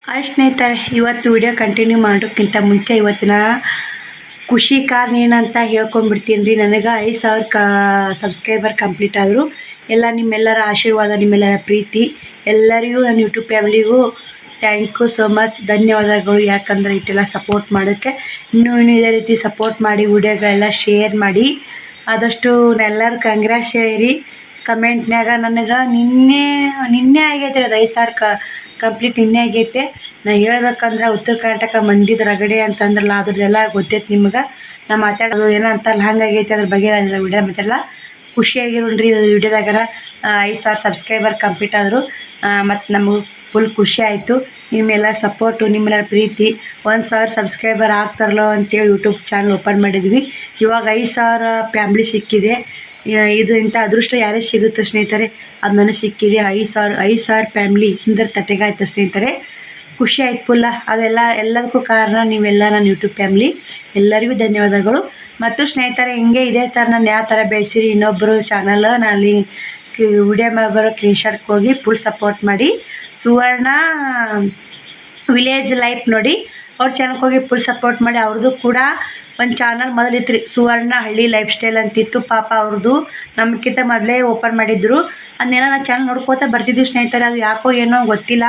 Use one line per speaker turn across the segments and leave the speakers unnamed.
Hi ಸ್ನೇಹಿತರೆ, ಇವತ್ತು video continue ಮಾಡೋಕ್ಕಿಂತ ಮುಂಚೆ ಇವತ್ತಿನ ಖುಷಿ ಕಾರಣ ಏನಂತ ಹೇಳ್ಕೊಂಡ್ಬಿಡ್ತೀನಿ ರೀ. ನನಗೆ 5,000 ಸಬ್ಸ್ಕ್ರೈಬರ್ ಕಂಪ್ಲೀಟ್ ಆದರು. ಎಲ್ಲ ನಿಮ್ಮೆಲ್ಲರ ಆಶೀರ್ವಾದ, ನಿಮ್ಮೆಲ್ಲರ ಪ್ರೀತಿ, ಎಲ್ಲರಿಗೂ ನನ್ನ ಯೂಟ್ಯೂಬ್ ಫ್ಯಾಮಿಲಿಗೂ ಥ್ಯಾಂಕ್ ಯು ಸೋ ಮಚ್, ಧನ್ಯವಾದಗಳು. ಯಾಕಂದರೆ ಇಷ್ಟೆಲ್ಲ ಸಪೋರ್ಟ್ ಮಾಡೋಕ್ಕೆ ಇನ್ನೂ ಇದೇ ರೀತಿ ಸಪೋರ್ಟ್ ಮಾಡಿ, ವಿಡಿಯೋಗಳೆಲ್ಲ ಶೇರ್ ಮಾಡಿ. ಆದಷ್ಟು ಎಲ್ಲರೂ ಕಂಗ್ರಾಟ್ಸ್ ಹೇಳಿ ಕಮೆಂಟ್ನಾಗ. ನನಗೆ ನಿನ್ನೆ ಆಗೈತೆ ಅದು 5,000 ಕಂಪ್ಲೀಟ್ ನಿನ್ನೆ ಆಗೈತೆ. ನಾನು ಹೇಳ್ಬೇಕಂದ್ರೆ ಉತ್ತರ ಕರ್ನಾಟಕ ಮಂದಿದ ರಗಡೆ ಅಂತಂದ್ರಲ್ಲ, ಅದ್ರದ್ದೆಲ್ಲ ಗೊತ್ತೈತೆ ನಿಮ್ಗೆ. ನಾ ಮಾತಾಡೋದು ಏನೋ ಅಂತಲ್ಲ ಹಂಗಾಗೈತೆ, ಅದ್ರ ಬಗ್ಗೆ ವಿಡಿಯೋ ಮಾತಾಡಲ್ಲ. ಖುಷಿಯಾಗಿರೋಣ್ರಿ ವಿಡಿಯೋದಾಗಾರ 5,000 ಸಬ್ಸ್ಕ್ರೈಬರ್ ಕಂಪ್ಲೀಟ್ ಆದರು. ಮತ್ತು ನಮಗೆ ಫುಲ್ ಖುಷಿ ಆಯಿತು. ನಿಮ್ಮೆಲ್ಲ ಸಪೋರ್ಟು, ನಿಮ್ಮೆಲ್ಲ ಪ್ರೀತಿ. 1,000 ಸಬ್ಸ್ಕ್ರೈಬರ್ ಆಗ್ತಾರಲ್ಲೋ ಅಂತೇಳಿ ಯೂಟ್ಯೂಬ್ ಚಾನಲ್ ಓಪನ್ ಮಾಡಿದ್ವಿ. ಇವಾಗ 5,000 ಫ್ಯಾಮ್ಲಿ ಸಿಕ್ಕಿದೆ. ಇದು ಇಂಥ ಅದೃಷ್ಟ ಯಾರೇ ಸಿಗುತ್ತೆ ಸ್ನೇಹಿತರೆ, ಅದು ನನಗೆ ಸಿಕ್ಕಿದೆ. 5,000 ಫ್ಯಾಮ್ಲಿ ಹಿಂದೆ ತಟ್ಟೆಗಾಯ್ತು ಸ್ನೇಹಿತರೆ. ಖುಷಿ ಆಯ್ತು ಫುಲ್ಲ. ಎಲ್ಲದಕ್ಕೂ ಕಾರಣ ನೀವೆಲ್ಲ ನನ್ನ ಯೂಟ್ಯೂಬ್ ಫ್ಯಾಮ್ಲಿ. ಎಲ್ಲರಿಗೂ ಧನ್ಯವಾದಗಳು. ಮತ್ತು ಸ್ನೇಹಿತರೆ, ಹಿಂಗೆ ಇದೇ ಥರ ನಾನು ಯಾವ ಥರ ಬೆಳೆಸಿರಿ ಇನ್ನೊಬ್ಬರು ಚಾನಲ್ ನಾನು ವಿಡಿಯೋ ಬರೋ ಸ್ಕ್ರೀನ್ಶಾಟ್ಗೆ ಹೋಗಿ ಫುಲ್ ಸಪೋರ್ಟ್ ಮಾಡಿ. ಸುವರ್ಣ ವಿಲೇಜ್ ಲೈಫ್ ನೋಡಿ, ಅವ್ರ ಚಾನಲ್ಗೆ ಹೋಗಿ ಫುಲ್ ಸಪೋರ್ಟ್ ಮಾಡಿ. ಅವ್ರದ್ದು ಕೂಡ ಒಂದು ಚಾನಲ್ ಮೊದಲಿತ್ತು ರೀ, ಸುವರ್ಣ ಹಳ್ಳಿ ಲೈಫ್ ಸ್ಟೈಲ್ ಅಂತಿತ್ತು. ಪಾಪ ಅವ್ರದ್ದು ನಮಗಿಂತ ಮೊದಲೇ ಓಪನ್ ಮಾಡಿದ್ರು. ಅದನ್ನೆಲ್ಲ ನಾನು ಚಾನಲ್ ನೋಡ್ಕೋತಾ ಬರ್ತಿದ್ವಿ ಸ್ನೇಹಿತರೆ. ಅದು ಯಾಕೋ ಏನೋ ಗೊತ್ತಿಲ್ಲ,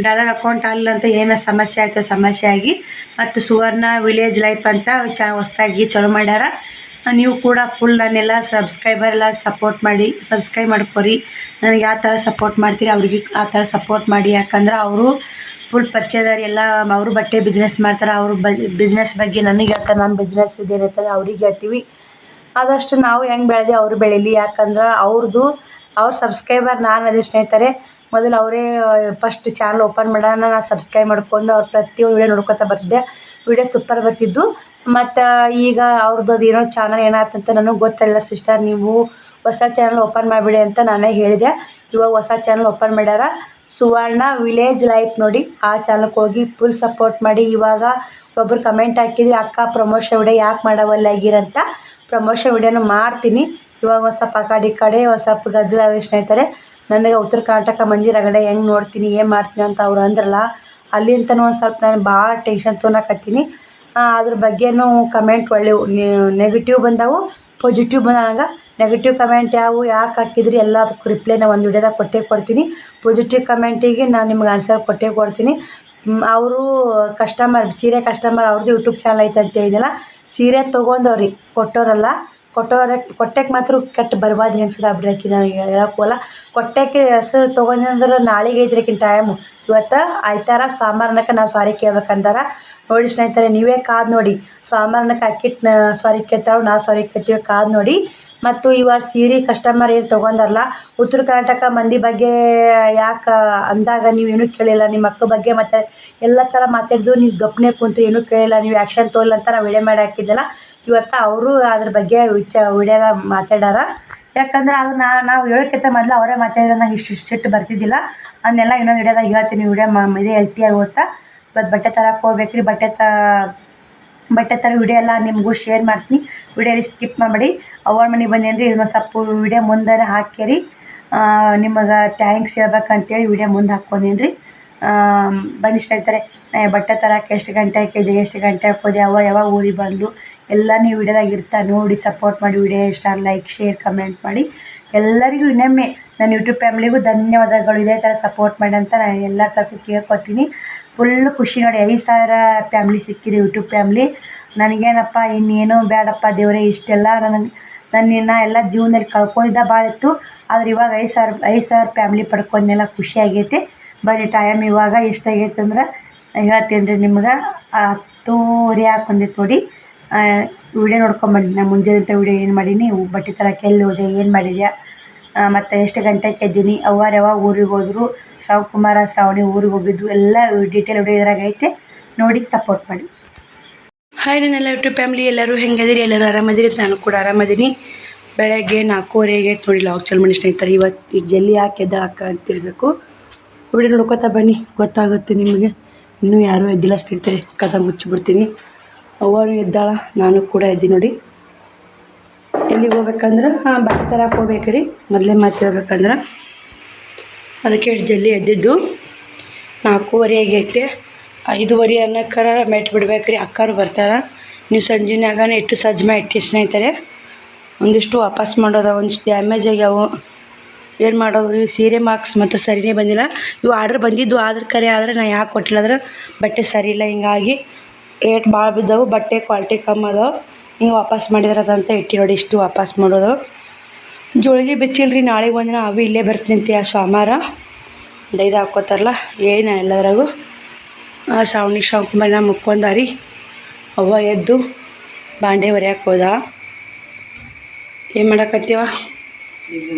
ಡಾಲರ್ ಅಕೌಂಟ್ ಆಗಿಲ್ಲ ಅಂತ ಏನೋ ಸಮಸ್ಯೆ ಆಯಿತು. ಸಮಸ್ಯೆ ಆಗಿ ಮತ್ತು ಸುವರ್ಣ ವಿಲೇಜ್ ಲೈಫ್ ಅಂತ ಹೊಸದಾಗಿ ಚಲೋ ಮಾಡ್ಯಾರ. ನೀವು ಕೂಡ ಫುಲ್ ನನ್ನೆಲ್ಲ ಸಬ್ಸ್ಕ್ರೈಬರ್ ಎಲ್ಲ ಸಪೋರ್ಟ್ ಮಾಡಿ, ಸಬ್ಸ್ಕ್ರೈಬ್ ಮಾಡ್ಕೊರಿ. ನನಗೆ ಯಾವ ಥರ ಸಪೋರ್ಟ್ ಮಾಡ್ತೀರಿ ಅವ್ರಿಗೆ ಆ ಥರ ಸಪೋರ್ಟ್ ಮಾಡಿ. ಯಾಕಂದ್ರೆ ಅವರು ಫುಲ್ ಪರಿಚಯದಾರಿ. ಎಲ್ಲ ಅವರು ಬಟ್ಟೆ ಬಿಸ್ನೆಸ್ ಮಾಡ್ತಾರೆ. ಅವರು ಬಿಸ್ನೆಸ್ ಬಗ್ಗೆ ನನಗೆ ಹೇಳ್ತಾರೆ, ನಮ್ಮ ಬಿಸ್ನೆಸ್ ಇದೇನಿರ್ತದೆ ಅವ್ರಿಗೆ ಹೇಳ್ತೀವಿ. ಆದಷ್ಟು ನಾವು ಹೆಂಗೆ ಬೆಳೆದು ಅವರು ಬೆಳೀಲಿ. ಯಾಕಂದ್ರೆ ಅವ್ರ ಸಬ್ಸ್ಕ್ರೈಬರ್ ನಾನು ಅದೇ ಸ್ನೇಹಿತರೆ. ಮೊದಲು ಅವರೇ ಫಸ್ಟ್ ಚಾನಲ್ ಓಪನ್ ಮಾಡೋಣ, ನಾನು ಸಬ್ಸ್ಕ್ರೈಬ್ ಮಾಡ್ಕೊಂಡು ಅವ್ರ ಪ್ರತಿಯೊಂದು ವಿಡಿಯೋ ನೋಡ್ಕೊತಾ ಬರ್ತಿದ್ದೆ. ವಿಡಿಯೋ ಸೂಪರ್ ಬರ್ತಿದ್ದು. ಮತ್ತು ಈಗ ಅವ್ರದ್ದು ಏನೋ ಚಾನಲ್ ಏನಾಯ್ತಂತ ನನಗೆ ಗೊತ್ತಿಲ್ಲ ಸಿಸ್ಟರ್, ನೀವು ಹೊಸ ಚಾನಲ್ ಓಪನ್ ಮಾಡಿಬಿಡಿ ಅಂತ ನಾನೇ ಹೇಳಿದೆ. ಇವಾಗ ಹೊಸ ಚಾನಲ್ ಓಪನ್ ಮಾಡ್ಯಾರ, ಸುವರ್ಣ ವಿಲೇಜ್ ಲೈಫ್ ನೋಡಿ. ಆ ಚಾನಲ್ಗೆ ಹೋಗಿ ಫುಲ್ ಸಪೋರ್ಟ್ ಮಾಡಿ. ಇವಾಗ ಒಬ್ಬರು ಕಮೆಂಟ್ ಹಾಕಿದ್ರಿ, ಅಕ್ಕ ಪ್ರಮೋಷನ್ ವಿಡಿಯೋ ಯಾಕೆ ಮಾಡವಲ್ಲಾಗಿರಂತ. ಪ್ರಮೋಷನ್ ವಿಡಿಯೋನು ಮಾಡ್ತೀನಿ. ಇವಾಗ ಒಂದು ಸ್ವಲ್ಪ ಆ ಕಡೆ ಒಂದು ಸ್ವಲ್ಪ ಗದ್ದಲ ಸ್ನೇಹಿತರೆ. ನನಗೆ ಉತ್ತರ ಕರ್ನಾಟಕ ಮಂದಿ ರಗಡೆ ಹೆಂಗೆ ನೋಡ್ತೀನಿ, ಏನು ಮಾಡ್ತೀನಿ ಅಂತ ಅವ್ರು ಅಂದ್ರಲ್ಲ, ಅಲ್ಲಿಂತನೂ ಒಂದು ಸ್ವಲ್ಪ ನಾನು ಭಾಳ ಟೆನ್ಷನ್ ತೊಗೊಳಕತ್ತೀನಿ. ಅದ್ರ ಬಗ್ಗೆನೂ ಕಮೆಂಟ್ ಒಳ್ಳೆವು ನೆಗೆಟಿವ್ ಬಂದವು, ಪಾಸಿಟಿವ್ ಬಂದಾಗ. ನೆಗೆಟಿವ್ ಕಮೆಂಟ್ ಯಾಕೆ ಹಾಕಿದ್ರಿ ಎಲ್ಲದಕ್ಕೂ ರಿಪ್ಲೈ ನಾನು ಒಂದು ವಿಡಿಯೋದಾಗ ಕೊಟ್ಟೇ ಕೊಡ್ತೀನಿ. ಪಾಸಿಟಿವ್ ಕಮೆಂಟಿಗೆ ನಾನು ನಿಮ್ಗೆ ಆನ್ಸರ್ ಕೊಟ್ಟೇ ಕೊಡ್ತೀನಿ. ಅವರು ಕಸ್ಟಮರ್, ಸೀರೆ ಕಸ್ಟಮರ್ ಅವ್ರದ್ದು ಯೂಟ್ಯೂಬ್ ಚಾನಲ್ ಐತೆ ಅಂತ ಹೇಳಿದೆಲ್ಲ, ಸೀರೆ ತೊಗೊಂಡವ್ರಿ ಕೊಟ್ಟೋರಲ್ಲ. ಕೊಟ್ಟಕ್ಕೆ ಮಾತ್ರ ಕೆಟ್ಟ ಬರ್ಬಾದು ಹೆಂಗ್ಸರು ಆಗ್ಬಿಡ್ರಿ. ನಾನು ಹೇಳೋಕ್ಕಲ್ಲ, ಕೊಟ್ಟಕ್ಕೆ ಹೆಸರು ತೊಗೊಂಡ್ರೆ ನಾಳೆಗೆ ಐತ್ರಿಕಿನ ಟೈಮು. ಇವತ್ತು ಆಯ್ತಾರ, ಸೋಮವಾರನಕ್ಕೆ ನಾವು ಸಾರಿ ಕೇಳ್ಬೇಕಂದಾರ. ನೋಡಿ ಸ್ನೇಹಿತರೆ, ನೀವೇ ಕಾದು ನೋಡಿ. ಸೋಮವಾರನಕ್ಕೆ ಅಕ್ಕಿಟ್ಟು ಸಾರಿ ಕೇಳ್ತಾವೆ, ನಾವು ಸಾರಿ ಕೇಳ್ತೀವಿ, ಕಾದು ನೋಡಿ. ಮತ್ತು ಇವಾಗ ಸೀರೆ ಕಸ್ಟಮರ್ ಏನು ತೊಗೊಂಡಾರಲ್ಲ, ಉತ್ತರ ಕರ್ನಾಟಕ ಮಂದಿ ಬಗ್ಗೆ ಯಾಕೆ ಅಂದಾಗ ನೀವೇನೂ ಕೇಳಿಲ್ಲ. ನಿಮ್ಮ ಅಕ್ಕ ಬಗ್ಗೆ ಮತ್ತು ಎಲ್ಲ ಥರ ಮಾತಾಡಿದ್ರು, ನೀವು ಗಪ್ನೆ ಕುಂತು ಏನೂ ಕೇಳಿಲ್ಲ, ನೀವು ಆ್ಯಕ್ಷನ್ ತೊಗೊಲ್ಲ ಅಂತ ನಾವು ವಿಡಿಯೋ ಮಾಡಿ ಹಾಕಿದ್ದೆಲ್ಲ. ಇವತ್ತು ಅವರು ಅದ್ರ ಬಗ್ಗೆ ವಿಡಿಯೋದಾಗ ಮಾತಾಡಾರ. ಯಾಕಂದ್ರೆ ಅದು ನಾವು ಹೇಳೋಕ್ಕಿಂತ ಮೊದಲು ಅವರೇ ಮಾತಾಡಿದ್ರೆ ನಂಗೆ ಇಷ್ಟು ಸಿಟ್ಟು ಬರ್ತಿದ್ದಿಲ್ಲ. ಅದನ್ನೆಲ್ಲ ಇನ್ನೊಂದು ವಿಡಿಯೋದಾಗ ಹೇಳ್ತೀನಿ. ವಿಡಿಯೋ ಇದೇ ಹೆಲ್ತಿಯಾಗಿ ಓದ್ತಾ ಇವತ್ತು ಬಟ್ಟೆ ತರಕ್ಕೆ ಹೋಗ್ಬೇಕ್ರಿ. ಬಟ್ಟೆ ಥರ ವಿಡಿಯೋ ಎಲ್ಲ ನಿಮಗೂ ಶೇರ್ ಮಾಡ್ತೀನಿ. ವಿಡಿಯೋ ಸ್ಕಿಪ್ ಮಾಡಿ. ಅವ್ರ ಮನೆಗೆ ಬಂದೇನ್ರಿ, ಇದನ್ನು ಸ್ವಲ್ಪ ವಿಡಿಯೋ ಮುಂದೆ ಹಾಕ್ಯಾರಿ. ನಿಮಗೆ ಥ್ಯಾಂಕ್ಸ್ ಹೇಳ್ಬೇಕಂತೇಳಿ ವಿಡಿಯೋ ಮುಂದೆ ಹಾಕ್ಕೊಂಡೇನ್ರಿ. ಬನ್ನಿ ಸ್ನೇಹಿತರೆ, ಬಟ್ಟೆ ತರಕ್ಕೆ ಎಷ್ಟು ಗಂಟೆ ಹಾಕಿದ್ದೆ, ಎಷ್ಟು ಗಂಟೆ ಹಾಕೋದೆ, ಯಾವಾಗ ಊರಿಗೆ ಬಂದು ಎಲ್ಲ ನೀವು ವಿಡಿಯೋದಾಗ ಇರ್ತಾ ನೋಡಿ. ಸಪೋರ್ಟ್ ಮಾಡಿ. ವಿಡಿಯೋ ಇಷ್ಟ ಲೈಕ್ ಶೇರ್ ಕಮೆಂಟ್ ಮಾಡಿ. ಎಲ್ಲರಿಗೂ ಇನ್ನೊಮ್ಮೆ ನನ್ನ ಯೂಟ್ಯೂಬ್ ಫ್ಯಾಮ್ಲಿಗೂ ಧನ್ಯವಾದಗಳು. ಇದೇ ಥರ ಸಪೋರ್ಟ್ ಮಾಡಿ ಅಂತ ನಾನು ಎಲ್ಲ ಥರಕ್ಕೂ ಕೇಳ್ಕೊತೀನಿ. ಫುಲ್ಲು ಖುಷಿ ನೋಡಿ, 5,000 ಫ್ಯಾಮ್ಲಿ ಸಿಕ್ಕಿದೆ ಯೂಟ್ಯೂಬ್ ಫ್ಯಾಮ್ಲಿ. ನನಗೇನಪ್ಪ ಇನ್ನೇನು ಬೇಡಪ್ಪ ದೇವರೇ, ಇಷ್ಟೆಲ್ಲ ನನ್ನಿನ್ನ ಎಲ್ಲ ಜೀವನದಲ್ಲಿ ಕಳ್ಕೊಂಡಿದ್ದ ಭಾಳ ಇತ್ತು. ಆದರೆ ಇವಾಗ 5,000 ಫ್ಯಾಮ್ಲಿ ಪಡ್ಕೊಂಡೆಲ್ಲ ಖುಷಿ ಆಗೈತೆ. ಬರೀ ಟೈಮ್ ಇವಾಗ ಎಷ್ಟಾಗೈತೆ ಅಂದ್ರೆ ಹೇಳ್ತೀನಿ ರೀ ನಿಮ್ಗೆ. 10:30 ಹಾಕೊಂಡಿತ್ತು ನೋಡಿ. ವಿಡಿಯೋ ನೋಡ್ಕೊಂಬಂದು ನಾನು ಮುಂಜಾನೆ ವಿಡಿಯೋ ಏನು ಮಾಡೀನಿ, ಬಟ್ಟೆ ತರಕ್ಕೆ ಎಲ್ಲಿ ಹೋದೆ, ಏನು ಮಾಡಿದ್ಯಾ, ಮತ್ತು ಎಷ್ಟು ಗಂಟೆಗೆ ಎದ್ದೀನಿ, ಯಾವಾಗ ಊರಿಗೆ ಹೋದರು, ಶ್ರಾವಣಕುಮಾರ ಶ್ರಾವಣಿ ಊರಿಗೆ ಹೋಗಿದ್ದು ಎಲ್ಲ ಡೀಟೇಲ್ ವಿಡಿಯೋ ಇದ್ರಾಗ ಐತೆ ನೋಡಿ. ಸಪೋರ್ಟ್ ಮಾಡಿ. ಹಾಯ್ ನನ್ನೆಲ್ಲ ಯೂಟ್ಯೂಬ್ ಫ್ಯಾಮ್ಲಿ, ಎಲ್ಲರೂ ಹೆಂಗದಿರಿ? ಎಲ್ಲರೂ ಆರಾಮದಿರಿ? ನಾನು ಕೂಡ ಆರಾಮದೀನಿ. ಬೆಳಗ್ಗೆ 4:15 ನೋಡಿ ಲಾಗ್ ಚಾಲು ಮಾಡಿ ಸ್ನೇಹಿತರೆ. ಇವತ್ತು ಜಲ್ದಿ ಯಾಕೆ ಎದ್ದಾಳಕ್ಕ ಅಂತಿರಬೇಕು. ವಿಡಿಯೋ ನೋಡ್ಕೊತಾ ಬನ್ನಿ, ಗೊತ್ತಾಗುತ್ತೆ ನಿಮಗೆ. ಇನ್ನೂ ಯಾರೂ ಎದ್ದಿಲ್ಲ ಸ್ನೇಹಿತರೆ, ಕದ ಮುಚ್ಚಿಬಿಡ್ತೀನಿ. ಅವರು ಎದ್ದಾಳ, ನಾನು ಕೂಡ ಎದ್ದಿ ನೋಡಿ. ಎಲ್ಲಿಗೆ ಹೋಗ್ಬೇಕಂದ್ರೆ ಬಟ್ಟೆ ತರಕ್ಕೆ ಹೋಗ್ಬೇಕು ರೀ. ಮೊದಲೇ ಮಾತು ಹೇಳ್ಬೇಕಂದ್ರೆ ಅದಕ್ಕೆ ಎಷ್ಟು ಜಲ್ದಿ ಎದ್ದಿದ್ದು. 4:15 ಆಗೈತೆ. 5:30 ಅನ್ನೋಕ್ಕಾರ ಮೆಟ್ ಬಿಡ್ಬೇಕ್ರಿ. ಅಕ್ಕಾರು ಬರ್ತಾರೆ. ನೀವು ಸಂಜೆನಾಗನ ಇಟ್ಟು ಸಜ್ಜು ಮಾಡಿ ಇಟ್ಟು ಸ್ನೇಹಿತರೆ. ಒಂದಿಷ್ಟು ವಾಪಸ್ ಮಾಡೋದು, ಒಂದಿಷ್ಟು ಡ್ಯಾಮೇಜ್ ಆಗ್ಯಾವು. ಏನು ಮಾಡೋದು? ಇವು ಸೀರೆ ಮಾರ್ಕ್ಸ್ ಮತ್ತು ಸರಿನೇ ಬಂದಿಲ್ಲ. ಇವು ಆರ್ಡ್ರ್ ಬಂದಿದ್ದು ಆದ್ರೆ ಕರೆ ಆದರೆ ನಾ ಯಾಕೆ ಕೊಟ್ಟಿಲ್ಲ ಅಂದ್ರೆ ಬಟ್ಟೆ ಸರಿ ಇಲ್ಲ, ಹಿಂಗಾಗಿ ರೇಟ್ ಭಾಳ ಬಿದ್ದವು, ಬಟ್ಟೆ ಕ್ವಾಲಿಟಿ ಕಮ್ಮಿ ಅದಾವೆ. ಹಿಂಗೆ ವಾಪಸ್ ಮಾಡಿದ್ರದಂತ ಇಟ್ಟು ನೋಡಿ. ಇಷ್ಟು ವಾಪಸ್ ಮಾಡೋದು. ಜೋಳಿಗೆ ಬೆಚ್ಚಿಲ್ರಿ. ನಾಳೆಗೆ ಒಂದಿನ ಅವು ಇಲ್ಲೇ ಬರ್ತೀನಿ ಆ ಸೋಮವಾರ. ಒಂದು 5 ಹಾಕ್ಕೋತಾರಲ್ಲ ಏನು ಎಲ್ಲದ್ರಾಗೂ. ಶ್ರಾವಣಿ ಶಾಂಕುಮಾರಿನ ಮುಕ್ಕೊಂದಾರಿ. ಅವ್ವ ಎದ್ದು ಬಾಂಡೆ ಹೊರ್ಯಾಕೆ ಹೋದ. ಏನು ಮಾಡಕತ್ತೀವ?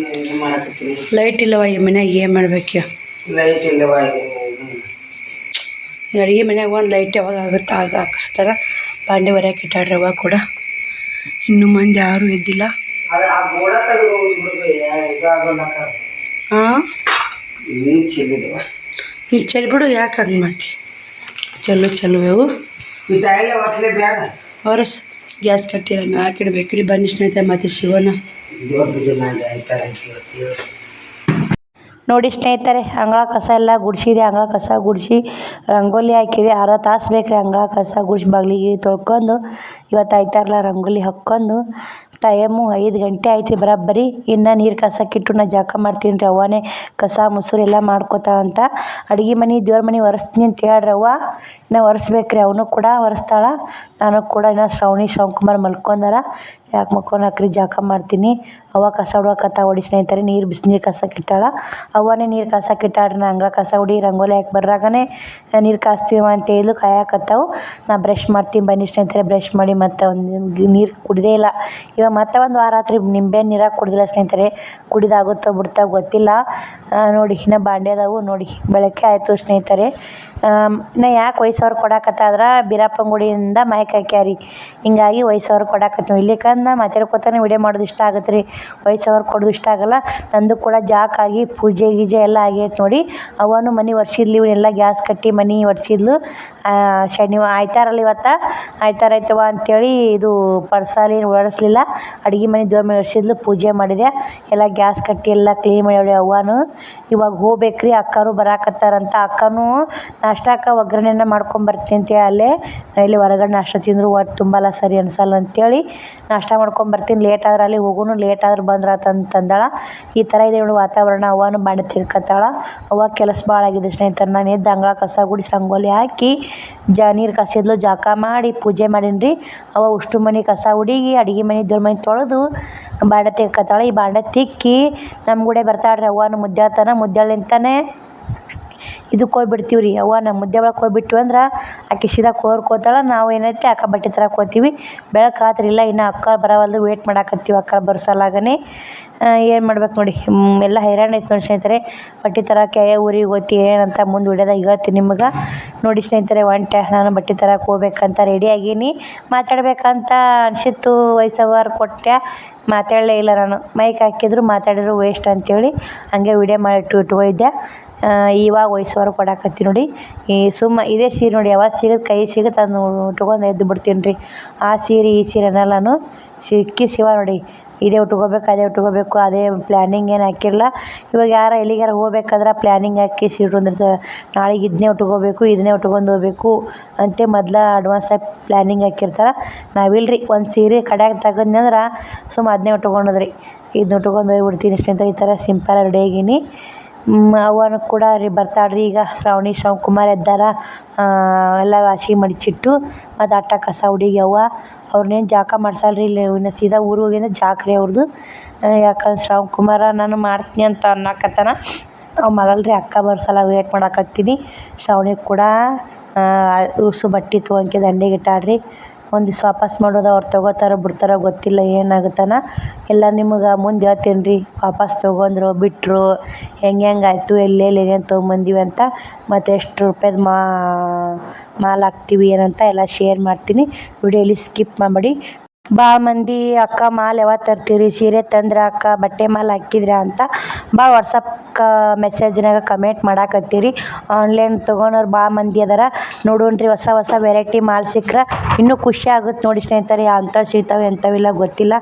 ಲೈಟ್ ಇಲ್ಲವ ಈ ಮನ್ಯಾಗ, ಏನು ಮಾಡ್ಬೇಕು?
ಲೈಟ್ ಇಲ್ಲವ
ಅಡುಗೆ ಮನ್ಯಾಗ ಒಂದು ಲೈಟ್ ಯಾವಾಗ ಆಗುತ್ತೆ ಆಗ ಹಾಕಿಸ್ತಾರೆ. ಬಾಂಡೆ ಹೊರ್ಯಾಕೆ ಇಟ್ಟಾಡ್ರಿ ಅವ್ವ ಕೂಡ. ಇನ್ನೂ ಮಂದಿ ಯಾರೂ ಎದ್ದಿಲ್ಲ. ಹಾಂ ನೀನು ಚೆಲ್ಬಿಡು. ಯಾಕೆ ಹಂಗೆ ಮಾಡ್ತಿ? ಚಲೋ ಹೊರಸ್ ಗ್ಯಾಸ್ ಕಟ್ಟಿರ ಹಾಕಿಡ್ಬೇಕು ರೀ. ಬನ್ನಿ ಸ್ನೇಹಿತರೆ, ಮತ್ತೆ ಸಿಗೋಣ. ನೋಡಿ ಸ್ನೇಹಿತರೆ, ಅಂಗಳ ಕಸ ಎಲ್ಲ ಗುಡಿಸಿದೆ. ಅಂಗಳ ಕಸ ಗುಡಿಸಿ ರಂಗೋಲಿ ಹಾಕಿದೆ. ಅರ್ಧ ತಾಸು ಬೇಕು ರೀ ಅಂಗಳ ಕಸ ಗುಡಿಸಿ ಬಾಗಿಲಿಗೆ ತೊಳ್ಕೊಂಡು. ಇವತ್ತು ಆಯ್ತಾರಲ್ಲ ರಂಗೋಲಿ ಹಾಕ್ಕೊಂಡು. ಟೈಮು 5 ಗಂಟೆ ಆಯ್ತು ರೀ ಬರೋಬ್ಬರಿ. ಇನ್ನು ನೀರು ಕಸಕ್ಕಿಟ್ಟು ನಾ ಜಳಕ ಮಾಡ್ತೀನಿ ರೀ. ಅವ್ವನೇ ಕಸ ಮುಸುರು ಎಲ್ಲ ಮಾಡ್ಕೊತಾಳಂತ. ಅಡುಗೆ ಮನೆ ದೇವ್ರ ಮನೆ ಒರೆಸ್ತೀನಿ ಅಂತ ಹೇಳ್ರಿ ಅವ್ವ. ಇನ್ನು ಒರೆಸ್ಬೇಕು ರೀ. ಅವನು ಕೂಡ ಒರೆಸ್ತಾಳೆ, ನಾನು ಕೂಡ. ಇನ್ನು ಶ್ರಾವಣಿ ಶಾಂಕುಮಾರ್ ಮಲ್ಕೊಂಡಾರ. ಯಾಕೆ ಮಲ್ಕೊಳಕ್ರಿ? ಜಳಕ ಮಾಡ್ತೀನಿ. ಅವ್ವ ಕಸ ಹೊಡ್ಕತ್ತ ಹೊಡಿ ಸ್ನೇಹಿತರೆ. ಬಿಸಿನೀರು ಕಸಕ್ಕಿಟ್ಟಾಳ. ಅವ್ವನೇ ನೀರು ಕಸಕ್ಕಿಟ್ಟಾಳ್ರಿ. ನಾ ಅಂಗಳ ಕಸ ಹೊಡಿ ರಂಗೋಲಿ ಹಾಕಿ ಬರ್ರಾಗನೇ ನೀರು ಕಾಸ್ತೀವ ಅಂತ ಹೇಳಿ ಕಾಯಕತ್ತಾವು. ನಾ ಬ್ರಷ್ ಮಾಡ್ತೀನಿ ಬನ್ನಿ ಸ್ನೇಹಿತರೆ. ಬ್ರಷ್ ಮಾಡಿ ಮತ್ತೆ ಒಂದು ನೀರು ಕುಡಿದೇ ಇಲ್ಲ. ಇವಾಗ ಮತ್ತೆ ಒಂದು ವಾರ ಆತ್ರಿ ನಿಂಬೆ ನೀರಾಗ ಕುಡ್ದಿಲ್ಲ ಸ್ನೇಹಿತರೆ. ಕುಡಿದಾಗುತ್ತೋ ಬಿಡ್ತಾ ಗೊತ್ತಿಲ್ಲ. ನೋಡಿ ಇನ್ನು ಬಾಂಡೆ ಅದಾವು. ನೋಡಿ ಬೆಳಗ್ಗೆ ಆಯಿತು ಸ್ನೇಹಿತರೆ. ಇನ್ನು ಯಾಕೆ ವಯಸ್ಸವ್ರು ಕೊಡಾಕತ್ತಾದ್ರೆ ಬೀರಪ್ಪನ ಗುಡಿಯಿಂದ ಮೈಕ್ ಹಾಕ್ಯಾರಿ. ಹಿಂಗಾಗಿ ವಯಸ್ಸವ್ರು ಕೊಡಾಕತ್ತೀವಿ. ಇಲ್ಲಿಕಂದು ಮಾತಾಡ್ಕೊತಾನೆ ವಿಡಿಯೋ ಮಾಡೋದು ಇಷ್ಟ ಆಗುತ್ತೆ ರೀ. ವಯಸ್ಸವ್ರು ಕೊಡೋದು ಇಷ್ಟ ಆಗಲ್ಲ. ನಂದು ಕೂಡ ಜಾಕಾಗಿ ಪೂಜೆ ಗೀಜೆ ಎಲ್ಲ ಆಗೈತೆ ನೋಡಿ. ಅವನು ಮನೆ ಒರೆಸಿದ್ಲು. ಇವನ್ನೆಲ್ಲ ಗ್ಯಾಸ್ ಕಟ್ಟಿ ಮನೆ ಒರೆಸಿದ್ಲು. ಶನಿವಾರ ಆಯ್ತಾರಲ್ಲ ಇವತ್ತು. ಆಯ್ತಾರ ಆಯ್ತವ ಅಂಥೇಳಿ ಇದು ಪರ್ಸಾಲಿ ಒರೆಸ್ಲಿಲ್ಲ. ಅಡುಗೆ ಮನೆ ದೇವ್ರ ಮನೆ ಒರೆಸಿದ್ಲು. ಪೂಜೆ ಮಾಡಿದೆ. ಎಲ್ಲ ಗ್ಯಾಸ್ ಕಟ್ಟಿ ಎಲ್ಲ ಕ್ಲೀನ್ ಮಾಡಿ ಅವ್ವನು. ಇವಾಗ ಹೋಗ್ಬೇಕ್ರಿ. ಅಕ್ಕರು ಬರಾಕತ್ತಾರಂತ. ಅಕ್ಕನೂ ನಾಷ್ಟಕ್ಕೆ ಒಗ್ಗರಣೆನ ಮಾಡ್ಕೊಂಬರ್ತೀನಿ ಅಂತೇಳಿ ಅಲ್ಲೇ ಇಲ್ಲಿ ಹೊರಗಡೆ ನಾಷ್ಟ ತಿಂದರು ಹೊಟ್ಟೆ ತುಂಬಲ್ಲ, ಸರಿ ಅನ್ಸಲ್ಲ ಅಂತೇಳಿ ನಾಷ್ಟ ಮಾಡ್ಕೊಂಬರ್ತೀನಿ. ಲೇಟ್ ಆದ್ರೆ ಅಲ್ಲಿ ಹೋಗೋನು, ಲೇಟ್ ಆದ್ರೆ ಬಂದ್ರೆ ಅಂತಂದಾಳ. ಈ ಥರ ಇದೆ ನೋಡಿ ವಾತಾವರಣ. ಅವ್ವನು ಬಾಂಡೆ ತೆಗ್ಕತ್ತಾಳ. ಅವ್ವ ಕೆಲಸ ಭಾಳ ಆಗಿದೆ ಸ್ನೇಹಿತರೆ. ನಾನು ಎದ್ದು ಅಂಗಳ ಕಸ ಗುಡಿಸಿ ರಂಗೋಲಿ ಹಾಕಿ ನೀರು ಕಸಿದ್ಲು. ಜಳಕ ಮಾಡಿ ಪೂಜೆ ಮಾಡೀನಿ ರೀ. ಅವ್ವ ಉಷ್ಟು ಮನೆ ಕಸ ಹುಡುಗಿ ಅಡುಗೆ ಮನೆ ದೇವ್ರ ಮನೆ ತೊಳೆದು ಬಾಂಡೆ ತೆಗ್ಕತ್ತಾಳ. ಈ ಬಾಂಡೆ ತಿಕ್ಕಿ ನಮ್ಮ ಗುಡೆ ಬರ್ತಾಳ್ರಿ. ಅವ್ವನು ಮುದ್ದೆ ಮುದ್ದೆಲಿಂತಾನೆ ಇದಕ್ಕೆ ಹೋಗ್ಬಿಡ್ತೀವಿ ರೀ. ಅವ್ವ ನಮ್ಮ ಮುದ್ದೆ ಒಳಗೆ ಹೋಗ್ಬಿಟ್ಟಿವಿ ಅಂದ್ರೆ ಆಕೆ ಸೀದಾ ಕೋರ್ಕೋತಾಳೆ. ನಾವು ಏನೈತೆ ಅಕ್ಕ ಬಟ್ಟೆ ತರಕ್ಕೆ ಹೋಗ್ತೀವಿ. ಬೆಳಕು ಆತ್ರಿಲ್ಲ. ಇನ್ನು ಅಕ್ಕ ಬರೋವಲ್ದು ವೇಟ್ ಮಾಡಾಕತ್ತೀವಿ. ಅಕ್ಕ ಬರ್ಸಲಾಗನೆ ಏನು ಮಾಡ್ಬೇಕು ನೋಡಿ. ಎಲ್ಲ ಹೈರಾಣ ಐತೆ ನೋಡಿ ಸ್ನೇಹಿತರೆ. ಬಟ್ಟೆ ತರಕ್ಕೆ ಊರಿಗೆ ಹೋಗ್ತಿ ಏನಂತ ಮುಂದೆ ವಿಡಿಯೋದಾಗ ಹೇಳ್ತೀನಿ ನಿಮ್ಗೆ. ನೋಡಿ ಸ್ನೇಹಿತರೆ, ಒಂಟೆ ನಾನು ಬಟ್ಟೆ ತರಕ್ಕೆ ಹೋಗ್ಬೇಕಂತ ರೆಡಿ ಆಗೀನಿ. ಮಾತಾಡ್ಬೇಕಂತ ಅನಿಸಿತ್ತು. ವಯಸ್ಸವ್ರು ಕೊಟ್ಟೆ ಮಾತಾಡಲೇ ಇಲ್ಲ ನಾನು. ಮೈಕ್ ಹಾಕಿದ್ರು ಮಾತಾಡಿದ್ರು ವೇಸ್ಟ್ ಅಂತೇಳಿ ಹಂಗೆ ವಿಡಿಯೋ ಮಾಡಿ ಇಟ್ಕೊಂಡಿದ್ದೆ. ಇವಾಗ ವಯಸ್ಸವ್ರು ಕೊಡಾಕತ್ತಿ ನೋಡಿ. ಈ ಇದೇ ಸೀರೆ ನೋಡಿ ಯಾವಾಗ ಸಿಗುತ್ತೆ ಕೈ ಸಿಗುತ್ತೆ ಅದನ್ನು ಉಟ್ಕೊಂಡು ಎದ್ದು ಬಿಡ್ತೀನಿ ರೀ. ಆ ಸೀರೆ ಈ ಸೀರೆ ಅನ್ನಲ್ಲಾನು ಸಿಕ್ಕಿ ಶಿವ ನೋಡಿ. ಇದೇ ಉಟ್ಕೋಬೇಕು ಅದೇ ಉಟ್ಕೋಬೇಕು ಅದೇ ಪ್ಲ್ಯಾನಿಂಗ್ ಏನು ಹಾಕಿರಲ್ಲ. ಇವಾಗ ಎಲ್ಲಿಗಾರ ಹೋಗ್ಬೇಕಾದ್ರೆ ಪ್ಲ್ಯಾನಿಂಗ್ ಹಾಕಿ ಸೀರೆ ಹೊಂದಿರ್ತಾರೆ. ನಾಳೆಗೆ ಇದನ್ನೇ ಉಟ್ಕೋಬೇಕು, ಇದನ್ನೇ ಉಟ್ಕೊಂಡು ಹೋಗ್ಬೇಕು ಅಂತ ಮೊದಲು ಅಡ್ವಾನ್ಸಾಗಿ ಪ್ಲ್ಯಾನಿಂಗ್ ಹಾಕಿರ್ತಾರೆ. ನಾವಿಲ್ರಿ, ಒಂದು ಸೀರೆ ಕಡೆಯಾಗ ತಗೊಂಡ್ನಂದ್ರೆ ಅದನ್ನೇ ಉಟ್ಕೊಂಡೋದ್ರಿ. ಇದನ್ನ ಉಟ್ಕೊಂಡು ಹೋಗ್ಬಿಡ್ತೀನಿ ಸ್ನೇಹಿತರೆ. ಈ ಥರ ಸಿಂಪಲ್ ರೆಡಿ ಆಗೀನಿ. ಅವ್ವನು ಕೂಡ ಬರ್ತಾಳ್ರಿ. ಈಗ ಶ್ರಾವಣಿ ಶಾಂಕುಮಾರ್ ಎದ್ದಾರ. ಎಲ್ಲ ಹಾಸಿಗೆ ಮಡಚಿಟ್ಟು ಮತ್ತು ಅಟ್ಟ ಕಸ ಹುಡುಗಿ ಅವ್ವ ಅವ್ರನ್ನೇನು ಜಳಕ ಮಾಡ್ಸಲ್ರಿ. ಇಲ್ಲಿ ಇನ್ನು ಸೀದಾ ಊರಿಗೆ ಹೋಗಿಂದ ಜಾಕ್ರಿ ಅವ್ರದ್ದು. ಯಾಕಂದ್ರೆ ಶ್ರಾವಣಕುಮಾರ ನಾನು ಮಾಡ್ತೀನಿ ಅಂತ ಅನ್ನಕತ್ತಾನ. ಅವ್ ಮಾಡಲ್ರಿ. ಅಕ್ಕ ಬರ್ಸಲ್ಲ ವೇಟ್ ಮಾಡಾಕತ್ತೀನಿ. ಶ್ರಾವಣಿಗೆ ಕೂಡ ಬಟ್ಟೆ ತೊಗೊಂಡ್ಕೆ ದಂಡೆಗೆ ಇಟ್ಟಾಳ್ರಿ. ಒಂದಿವ್ಸ ವಾಪಸ್ ಮಾಡೋದು. ಅವ್ರು ತೊಗೋತಾರೋ ಬಿಡ್ತಾರೋ ಗೊತ್ತಿಲ್ಲ, ಏನಾಗುತ್ತಾನ ಎಲ್ಲ ನಿಮಗೆ ಮುಂದೆ ಹೇಳ್ತೀನಿ ರೀ. ವಾಪಸ್ ತೊಗೊಂಡ್ರು ಬಿಟ್ಟರು ಹೆಂಗೆ ಆಯಿತು, ಎಲ್ಲೆಲ್ಲಿ ಏನೇನು ತೊಗೊಂಬಂದೀವಿ ಅಂತ, ಮತ್ತು ಎಷ್ಟು ರೂಪಾಯ್ದು ಮಾಲ್ ಹಾಕ್ತೀವಿ ಏನಂತ ಎಲ್ಲ ಶೇರ್ ಮಾಡ್ತೀನಿ. ವಿಡಿಯೋಲಿ ಸ್ಕಿಪ್ ಮಾಡಿ ಭಾಳ ಮಂದಿ ಅಕ್ಕ ಮಾಲ್ ಯಾವಾಗ ತರ್ತೀರಿ ಸೀರೆ ತಂದ್ರೆ ಅಕ್ಕ ಬಟ್ಟೆ ಮಾಲ್ ಹಾಕಿದ್ರೆ ಅಂತ ಭಾಳ ವಾಟ್ಸಪ್ ಮೆಸೇಜ್ನಾಗ ಕಮೆಂಟ್ ಮಾಡಾಕತ್ತೀರಿ. ಆನ್ಲೈನ್ ತೊಗೊಳೋರು ಭಾಳ ಮಂದಿ ಅದಾರ. ನೋಡೋಣ್ರಿ ಹೊಸ ಹೊಸ ವೆರೈಟಿ ಮಾಲ್ ಸಿಕ್ಕರೆ ಇನ್ನೂ ಖುಷಿ ಆಗುತ್ತೆ ನೋಡಿ ಸ್ನೇಹಿತರೆ. ಅಂಥವು ಸಿಗ್ತಾವೆ ಎಂಥವಿಲ್ಲ ಗೊತ್ತಿಲ್ಲ.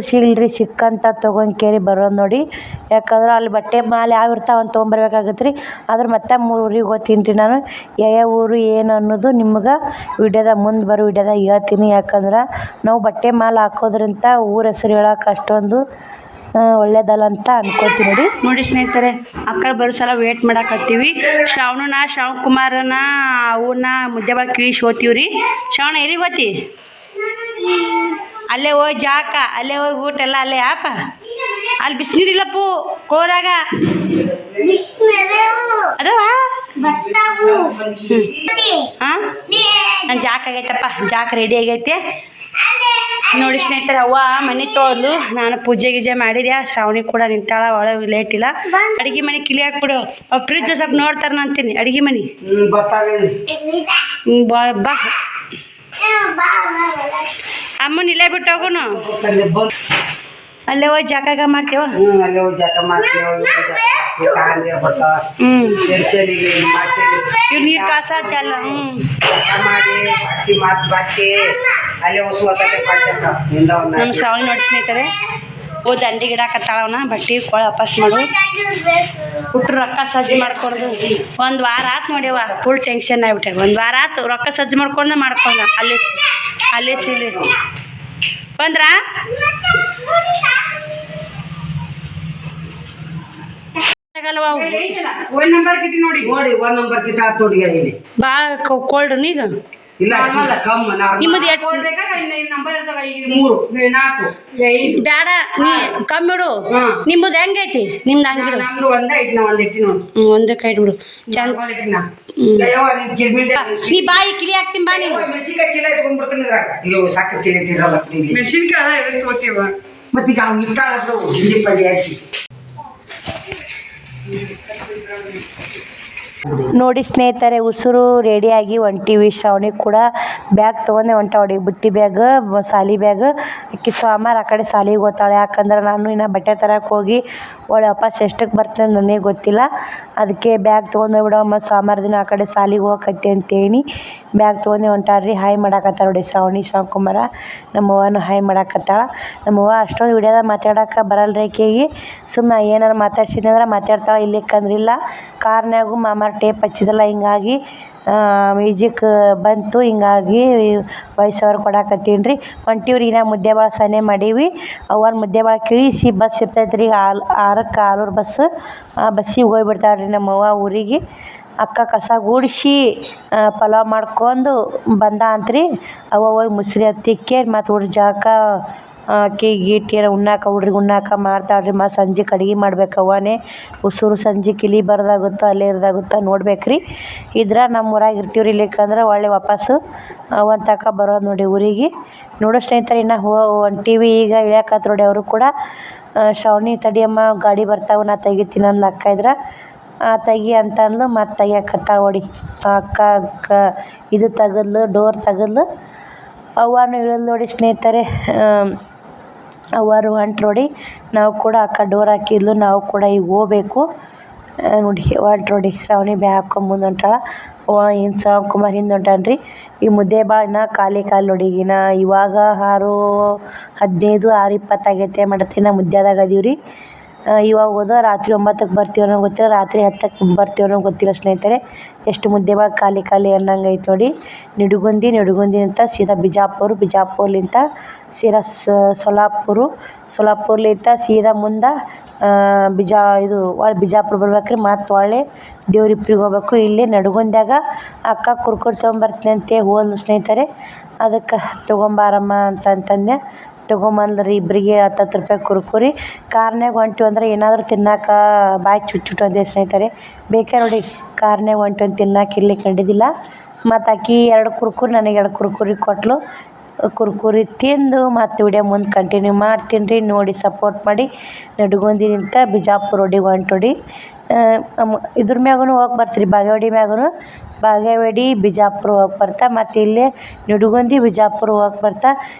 ಸಿಗ್ಲ್ರಿ ಸಿಕ್ಕಂತ ತೊಗೊಂಕೇರಿ ಬರೋದು ನೋಡಿ. ಯಾಕಂದ್ರೆ ಅಲ್ಲಿ ಬಟ್ಟೆ ಮಾಲ್ ಯಾವ ಇರ್ತಾವೆ ಅಂತ ತೊಗೊಂಬರ್ಬೇಕಾಗತ್ತೆ ರೀ. ಆದ್ರೆ ಮತ್ತೆ 3 ಊರಿಗೆ ಹೋಗ್ತೀನಿ ರೀ ನಾನು. ಯಾವ ಊರು ಏನು ಅನ್ನೋದು ನಿಮ್ಗೆ ವಿಡಿಯೋದಾಗ ಮುಂದೆ ಬರೋ ವಿಡಿಯೋದಾಗ ಹೇಳ್ತೀನಿ. ಯಾಕಂದ್ರೆ ನಾವು ಬಟ್ಟೆ ಮಾಲ್ ಹಾಕೋದ್ರಿಂದ ಊರ ಹೆಸರು ಹೇಳೋಕೆ ಅಷ್ಟೊಂದು ಒಳ್ಳೇದಲ್ಲ ಅಂತ ಅನ್ಕೋತೀವಿ ನೋಡಿ ಸ್ನೇಹಿತರೆ. ಅಕ್ಕ ಬರೋ ಸಲ ವೇಟ್ ಮಾಡಾಕತ್ತೀವಿ. ಶ್ರಾವಣ ಕುಮಾರನ ಅವನ್ನ ಮುದ್ದೆ ಬಾಳ ಕಿಳಿಸಿ ಹೋಗ್ತೀವಿ ರೀ. ಶ್ರಾವಣ ಎಲ್ಲಿಗೆ ಹೋಗ್ತಿ? ಅಲ್ಲೇ ಹೋಗಿ ಜಾಕ ಅಲ್ಲೇ ಹೋಗಿ ಊಟ ಎಲ್ಲ ಅಲ್ಲೇ ಯಾಪ ಅಲ್ಲಿ ಬಿಸಿನೀರಿಲ್ಲಪ್ಪು ಕೋರಾಗ ಅದವ ಹಾಂ ನನ್ನ ಜಾಕ ಆಗೈತಪ್ಪ. ಜಾಕ ರೆಡಿ ಆಗೈತೆ ನೋಡಿ ಸ್ನೇಹಿತರೆ. ಅವ್ವ ಮನೆ ತೊಳೆದ್ಲು, ನಾನು ಪೂಜೆ ಗೀಜೆ ಮಾಡಿದ್ಯಾ. ಶ್ರಾವಣಿ ಕೂಡ ನಿಂತಾಳ, ಒಳಗೆ ಲೇಟ್ ಇಲ್ಲ. ಅಡುಗೆ ಮನೆ ಕಿಲಿ ಹಾಕ್ಬಿಡು. ಫ್ರಿಜ್ ಸ್ವಲ್ಪ ನೋಡ್ತಾರೆ ಅಂತೀನಿ. ಅಡುಗೆ ಮನೆ ಬಾ ಅಮ್ಮನ ಇಲ್ಲೇ ಬಿಟ್ಟು ಹೋಗುನು. ಅಲ್ಲೇ ಹೋಗಿ ಜಾಕಾಗ ಮಾಡ್ತೇವ. ಇವ್ ನೀರು ಕಾಸ ಚಲ್ಲ. ನಮ್ಮ ಶ್ರಾವಣಿ ನೋಡಿ ಸ್ನೇಹಿತರೆ ಹೋಗಿ ದಂಡಿ ಗಿಡಾಕತ್ತಾಳವನ ಬಟ್ಟೆ ಕೊಳ ವಾಪಸ್ ಮಾಡು. ಹುಟ್ರು ರೊಕ್ಕ ಸಜ್ಜು ಮಾಡ್ಕೊಂಡು 1 ವಾರ ಆತು ನೋಡ್ಯವ. ಫುಲ್ ಟೆನ್ಷನ್ ಆಗ್ಬಿಟ್ಟೆ. 1 ವಾರ ಆತು ರೊಕ್ಕ ಸಜ್ಜು ಮಾಡ್ಕೊಂಡ ಅಲ್ಲೇ ಸೀಲಿ ಬಂದ್ರ ಭಾಳ ಕೋಲ್ಡ್ ಈಗ ನಿಮ್ಮದು ಬ್ಯಾಡ ನೀ ಕಮ್ಮಿ ಬಿಡು. ನಿಮ್ಮದು ಹೆಂಗೈತಿ? ನಿಮ್ದು ಹಂಗಿಡು ಒಂದೇ ಕೈ ಬಿಡು ಚಂದ. ನೀ ಬಾಯಿ ಕಿಲಿ ಹಾಕ್ತೀನಿ ಬಾ. ನೀವು ನೋಡಿ ಸ್ನೇಹಿತರೆ ಉಸುರು ರೆಡಿಯಾಗಿ ಹೊಂಟೀವಿ. ಶ್ರಾವಣಿ ಕೂಡ ಬ್ಯಾಗ್ ತೊಗೊಂಡೆ ಹೊಂಟಾವಡಿ. ಬುತ್ತಿ ಬ್ಯಾಗ್, ಸಾಲಿ ಬ್ಯಾಗ್. ಅಕ್ಕಿ ಸೋಮವಾರ ಆ ಕಡೆ ಸಾಲಿಗೆ ಹೋಗ್ತಾಳೆ. ಯಾಕಂದ್ರೆ ನಾನು ಇನ್ನು ಬಟ್ಟೆ ತರಕ್ಕೆ ಹೋಗಿ ಒಳ್ಳೆ ವಾಪಸ್ ಎಷ್ಟಕ್ಕೆ ಬರ್ತೇನೆ ನನಗೆ ಗೊತ್ತಿಲ್ಲ. ಅದಕ್ಕೆ ಬ್ಯಾಗ್ ತೊಗೊಂಡು ಹೋಗ್ಬಿಡೋ. ಮತ್ತು ಸೋಮವಾರ ದಿನ ಆ ಕಡೆ ಸಾಲಿಗೆ ಹೋಗಕತ್ತೆ ಅಂತೇಳಿ ಬ್ಯಾಗ್ ತೊಗೊಂಡೆ ಹೊಂಟಾಳ್ರಿ. ಹಾಯ್ ಮಾಡಾಕತ್ತಾಳ ನೋಡಿ ಶ್ರಾವಣಿ ಕುಮಾರ. ನಮ್ಮವ್ವನು ಹಾಯ್ ಮಾಡಾಕತ್ತಾಳ. ನಮ್ಮವ್ವ ಅಷ್ಟೊಂದು ವಿಡಿಯೋದಾಗ ಮಾತಾಡೋಕೆ ಬರಲ್ಲ ಆಕೆಗೆ. ಸುಮ್ಮನೆ ಏನಾರು ಮಾತಾಡ್ಸಿದ್ರೆ ಮಾತಾಡ್ತಾಳೆ. ಇಲ್ಲಿಕ್ಕಂದ್ರಿಲ್ಲ ಕಾರ್ನ್ಯಾಗು ಮಾಮಾರ್ ಟೇಪ್ ಹಚ್ಚಿದಲ್ಲ, ಹಿಂಗಾಗಿ ಮ್ಯೂಸಿಕ್ ಬಂತು. ಹಿಂಗಾಗಿ ವಾಯ್ಸ್ ಓವರ್ ಕೊಡಾಕತ್ತೀನಿ ರೀ. ಹೊಂಟೀವ್ರಿ ಇನ್ನು ಮುದ್ದೆ ಭಾಳ ಸನೆ ಮಾಡೀವಿ. ಅವ್ವನ ಮುದ್ದೆ ಭಾಳ ಕಿಳಿಸಿ ಬಸ್ ಇರ್ತೈತೆ ರೀ 6ಕ್ಕೆ ಆಲೂರು ಬಸ್. ಆ ಬಸ್ಸಿಗೆ ಹೋಗ್ಬಿಡ್ತಾಳೆ ರೀ ನಮ್ಮವ್ವ ಊರಿಗೆ. ಅಕ್ಕ ಕಸ ಗುಡಿಸಿ ಪಲಾವ್ ಮಾಡ್ಕೊಂಡು ಬಂದ ಅಂತ್ರಿ. ಅವ್ವ ಹೋಗಿ ಮುಸ್ರಿ ತಿಕ್ಕೇರಿ ಮತ್ತು ಹುಡ್ರ ಜಾಕ ಗೀಟಿಯರ ಹುಡ್ರಿಗೆ ಉಣ್ಣಾಕ ಮಾಡ್ತಾಳ್ರಿ. ಮತ್ತು ಸಂಜೆಗೆ ಅಡುಗೆ ಮಾಡ್ಬೇಕು ಅವ್ವನೇ. ಉಸುರು ಸಂಜೆಗೆ ಇಲ್ಲಿ ಬರೋದಾಗುತ್ತೋ ಅಲ್ಲೇ ಇರೋದಾಗುತ್ತೋ ನೋಡ್ಬೇಕು ರೀ. ಇದ್ರೆ ನಮ್ಮ ಊರಾಗ ಇರ್ತೀವಿ ರೀ. ಇಲ್ಲಿಕ್ಕಂದ್ರೆ ಒಳ್ಳೆ ವಾಪಸ್ಸು ಅವನ ತಕ ಬರೋದು ನೋಡಿ ಊರಿಗೆ. ನೋಡೋ ಸ್ನೇಹಿತರೆ ಇನ್ನು ಹೊಂಟೀವಿ ಈಗ. ಇಳ್ಯಾಕತ್ ನೋಡಿ ಅವರು ಕೂಡ. ಶ್ರಾವಣಿ ತಡಿಯಮ್ಮ ಗಾಡಿ ಬರ್ತಾವೆ ನಾ ತೆಗಿತೀನಿ ಅಂದು ಅಕ್ಕ ಇದ್ರೆ ತೆಗಿ ಅಂತಂದ್ಲು. ಮತ್ತು ತೆಗಿಯಕತ್ತಾಳ ನೋಡಿ ಅಕ್ಕ. ಇದು ತೆಗೆದ್ಲು, ಡೋರ್ ತೆಗೆದ್ಲು. ಅವ್ವನು ಇಳಿದು ನೋಡಿ ಸ್ನೇಹಿತರೆ. ಅವರು ಹೊಂಟ್ರು ನೋಡಿ. ನಾವು ಕೂಡ ಅಕ್ಕ ಡೋರ್ ಹಾಕಿದ್ಲು. ನಾವು ಕೂಡ ಈಗ ಹೋಗ್ಬೇಕು ನೋಡಿ. ಹೊಂಟ್ರು ನೋಡಿ ಶ್ರಾವಣಿ ಬ್ಯಾಗ್ ಹಾಕ್ಕೊಂಡು ಮುಂದೆ ಹೊಂಟಾಳ. ಇನ್ನು ಶ್ರಾವಣ್ ಕುಮಾರ್ ಹಿಂದೆ ಹೊಂಟಾನ್ರಿ. ಈ ಮುದ್ದೆ ಭಾಳ ಇನ್ನು ಖಾಲಿ ನೋಡಿ. ಇನ್ನು ಇವಾಗ 6:15 6:20 ಆಗೈತೆ ಮಾಡತ್ತೀನಿ. ನಾವು ಮುದ್ದೆದಾಗ ಅದೀವಿ ರೀ. ಇವಾಗ ಹೋದ ರಾತ್ರಿ 9ಕ್ಕೆ ಬರ್ತೀವಿ ಅನ್ನೋ ಗೊತ್ತಿಲ್ಲ, ರಾತ್ರಿ 10ಕ್ಕೆ ಬರ್ತೀವಿ ಅನ್ನೋ ಗೊತ್ತಿಲ್ಲ ಸ್ನೇಹಿತರೆ. ಎಷ್ಟು ಮುದ್ದೆ ಭಾಳ ಖಾಲಿ ಅನ್ನಂಗೆ ಐತೆ ನೋಡಿ. ನಿಡುಗುಂದಿನಿಂದ ಸೀದಾ ಬಿಜಾಪುರ್ಲಿಂದ ಸೀದಾ ಸೊಲ್ಲಾಪುರ್ಲಿಂದ ಸೀದಾ ಮುಂದೆ ಬಿಜಾಪುರ ಬರ್ಬೇಕ್ರಿ. ಮತ್ತು ಒಳ್ಳೆ ದೇವ್ರಿಪ್ರಿಗೆ ಹೋಗ್ಬೇಕು. ಇಲ್ಲಿ ನಡುಗುಂದ್ಯಾಗ ಅಕ್ಕ ಕುರ್ಕುರಿ ತೊಗೊಂಬರ್ತೀನಿ ಅಂತೇಳಿ ಹೋದ್ಲು ಸ್ನೇಹಿತರೆ. ಅದಕ್ಕೆ ತೊಗೊಂಬಾರಮ್ಮ ಅಂತಂದೆ. ತೊಗೊಂಬಂದ್ರಿ ಇಬ್ಬರಿಗೆ 10 ರೂಪಾಯಿ ಕುರ್ಕುರಿ. ಕಾರ್ನ್ಯಾಗ ಹೊಂಟಿವಿ ಅಂದ್ರೆ ಏನಾದರೂ ತಿನ್ನಕ್ಕೆ ಬಾಯಿ ಚುಚ್ಚುಟ್ಟು ಅಂದೆ ಸ್ನೇಹಿತರೆ. ಬೇಕೇ ನೋಡಿ ಕಾರ್ನ್ಯಾಗ ಹೊಂಟಿವಿ ತಿನ್ನಕ್ಕೆ ಇಲ್ಲಿ ಕಂಡಿದ್ದಿಲ್ಲ. ಮತ್ತು ಆಕಿ 2 ಕುರ್ಕುರಿ ನನಗೆ 2 ಕುರ್ಕುರಿ ಕೊಟ್ಟಳು. ಕುರ್ಕುರಿ ತಿಂದು ಮತ್ತು ವಿಡಿಯೋ ಮುಂದೆ ಕಂಟಿನ್ಯೂ ಮಾಡ್ತೀನಿ ರೀ. ನೋಡಿ ಸಪೋರ್ಟ್ ಮಾಡಿ. ನಡುಗುಂದಿನಿಂದ ಬಿಜಾಪುರ ರೋಡಿಗೆ ಹೊಂಟೋಡಿ. ಇದ್ರ ಮ್ಯಾಗೂ ಹೋಗಿ ಬರ್ತೀರಿ ಬಾಗೇವಾಡಿ ಮ್ಯಾಗೂ. ಬಾಗೇವಾಡಿ ಬಿಜಾಪುರ ಹೋಗಕ್ಕೆ ಬರ್ತಾ, ಮತ್ತು ಇಲ್ಲೇ ನಿಡಗುಂದಿ ಬಿಜಾಪುರ ಹೋಗಕ್ಕೆ ಬರ್ತಾ.